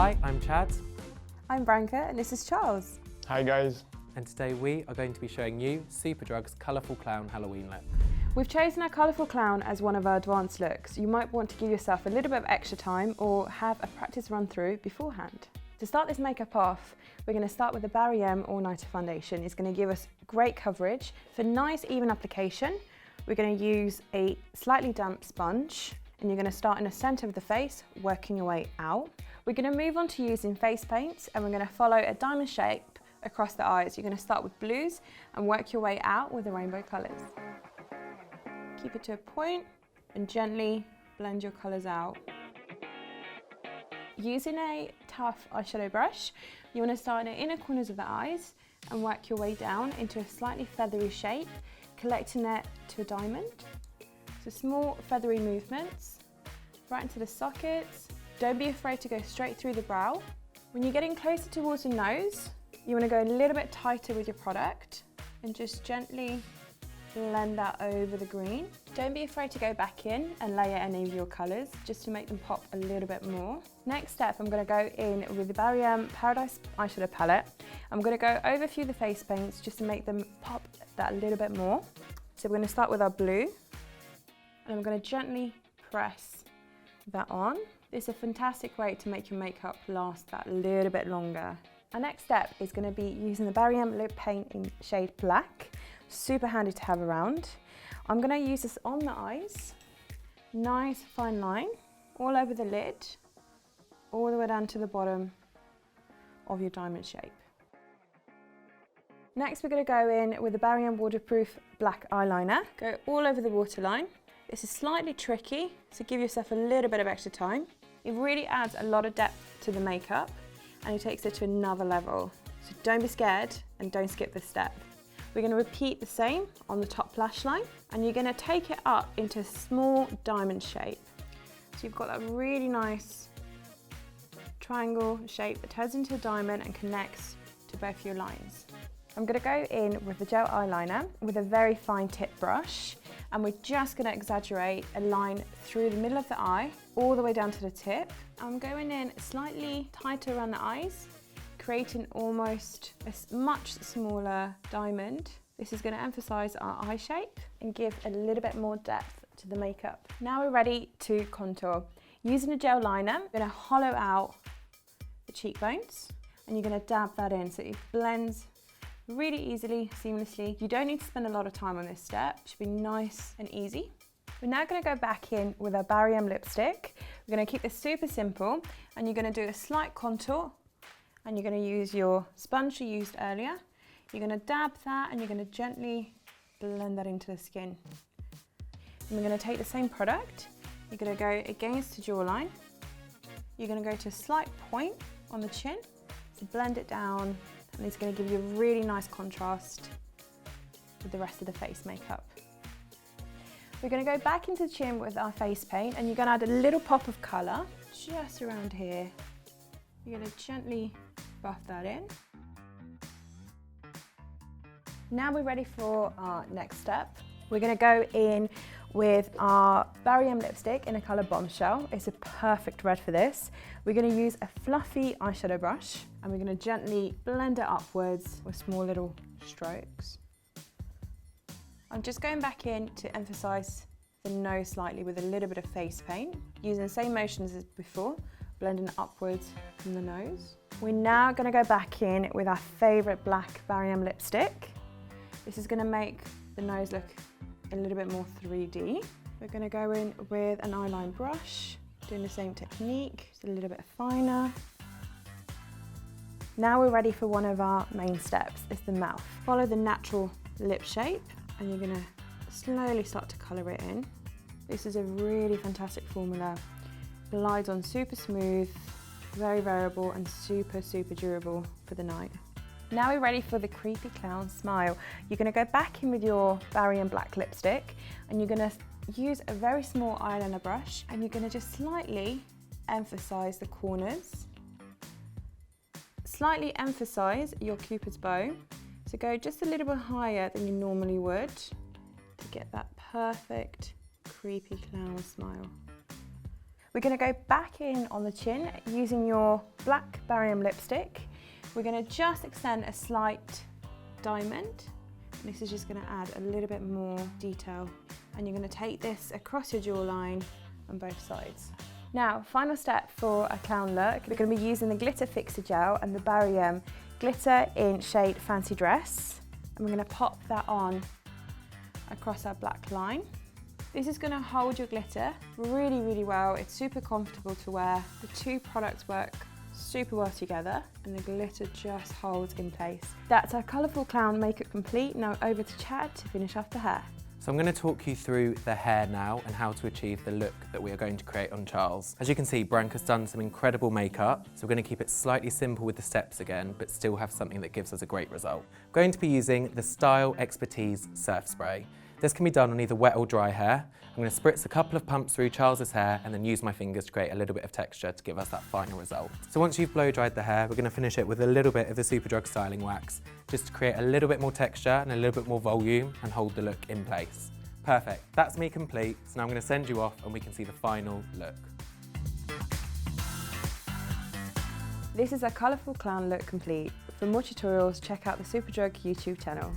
Hi, I'm Chad. I'm Branka and this is Charles. Hi guys. And today we are going to be showing you Superdrug's Colourful Clown Halloween look. We've chosen our colourful clown as one of our advanced looks. You might want to give yourself a little bit of extra time or have a practice run through beforehand. To start this makeup off, we're going to start with the Barry M All Nighter Foundation. It's going to give us great coverage. For nice even application, we're going to use a slightly damp sponge and you're going to start in the centre of the face, working your way out. We're going to move on to using face paints and we're going to follow a diamond shape across the eyes. You're going to start with blues and work your way out with the rainbow colours. Keep it to a point and gently blend your colours out. Using a tough eyeshadow brush, you want to start in the inner corners of the eyes and work your way down into a slightly feathery shape, collecting it to a diamond. So small feathery movements, right into the sockets. Don't be afraid to go straight through the brow. When you're getting closer towards the nose, you want to go a little bit tighter with your product and just gently blend that over the green. Don't be afraid to go back in and layer any of your colours just to make them pop a little bit more. Next step, I'm going to go in with the Barry M Paradise eyeshadow palette. I'm going to go over a few of the face paints just to make them pop that a little bit more. So we're going to start with our blue and I'm going to gently press that on. This is a fantastic way to make your makeup last that little bit longer. Our next step is going to be using the Barry M lip paint in shade Black. Super handy to have around. I'm going to use this on the eyes. Nice fine line all over the lid, all the way down to the bottom of your diamond shape. Next we're going to go in with the Barry M waterproof black eyeliner. Go all over the waterline. This is slightly tricky, so give yourself a little bit of extra time. It really adds a lot of depth to the makeup and it takes it to another level. So don't be scared and don't skip this step. We're going to repeat the same on the top lash line and you're going to take it up into a small diamond shape. So you've got that really nice triangle shape that turns into a diamond and connects to both your lines. I'm going to go in with the gel eyeliner with a very fine tip brush and we're just going to exaggerate a line through the middle of the eye all the way down to the tip. I'm going in slightly tighter around the eyes, creating almost a much smaller diamond. This is going to emphasize our eye shape and give a little bit more depth to the makeup. Now we're ready to contour. Using a gel liner, I'm going to hollow out the cheekbones and you're going to dab that in so it blends really easily, seamlessly. You don't need to spend a lot of time on this step. It should be nice and easy. We're now going to go back in with our Barry M lipstick. We're going to keep this super simple and you're going to do a slight contour and you're going to use your sponge you used earlier. You're going to dab that and you're going to gently blend that into the skin. And we're going to take the same product. You're going to go against the jawline. You're going to go to a slight point on the chin to blend it down and it's going to give you a really nice contrast with the rest of the face makeup. We're going to go back into the chin with our face paint and you're going to add a little pop of colour just around here. You're going to gently buff that in. Now we're ready for our next step. We're going to go in with our Barry M lipstick in the colour Bombshell. It's a perfect red for this. We're going to use a fluffy eyeshadow brush and we're going to gently blend it upwards with small little strokes. I'm just going back in to emphasise the nose slightly with a little bit of face paint, using the same motions as before, blending upwards from the nose. We're now going to go back in with our favourite black Barry M lipstick. This is going to make the nose look a little bit more 3D. We're going to go in with an eyeline brush, doing the same technique, just a little bit finer. Now we're ready for one of our main steps, it's the mouth. Follow the natural lip shape and you're going to slowly start to colour it in. This is a really fantastic formula. Glides on super smooth, very variable and super durable for the night. Now we're ready for the creepy clown smile. You're going to go back in with your Barry M black lipstick and you're going to use a very small eyeliner brush and you're going to just slightly emphasize the corners. Slightly emphasize your Cupid's bow. So go just a little bit higher than you normally would to get that perfect creepy clown smile. We're going to go back in on the chin using your black barium lipstick. We're going to just extend a slight diamond. This is just going to add a little bit more detail. And you're going to take this across your jawline on both sides. Now, final step for a clown look. We're going to be using the glitter fixer gel and the barium glitter in shade Fancy Dress. And we're going to pop that on across our black line. This is going to hold your glitter really, really well. It's super comfortable to wear. The two products work super well together and the glitter just holds in place. That's our colourful clown makeup complete. Now over to Chad to finish off the hair. So I'm going to talk you through the hair now and how to achieve the look that we are going to create on Charles. As you can see, Branka's done some incredible makeup, so we're going to keep it slightly simple with the steps again, but still have something that gives us a great result. I'm going to be using the Style Expertise Surf Spray. This can be done on either wet or dry hair. I'm going to spritz a couple of pumps through Charles's hair and then use my fingers to create a little bit of texture to give us that final result. So once you've blow dried the hair, we're going to finish it with a little bit of the Superdrug styling wax, just to create a little bit more texture and a little bit more volume and hold the look in place. Perfect, that's me complete. So now I'm going to send you off and we can see the final look. This is our colourful clown look complete. For more tutorials, check out the Superdrug YouTube channel.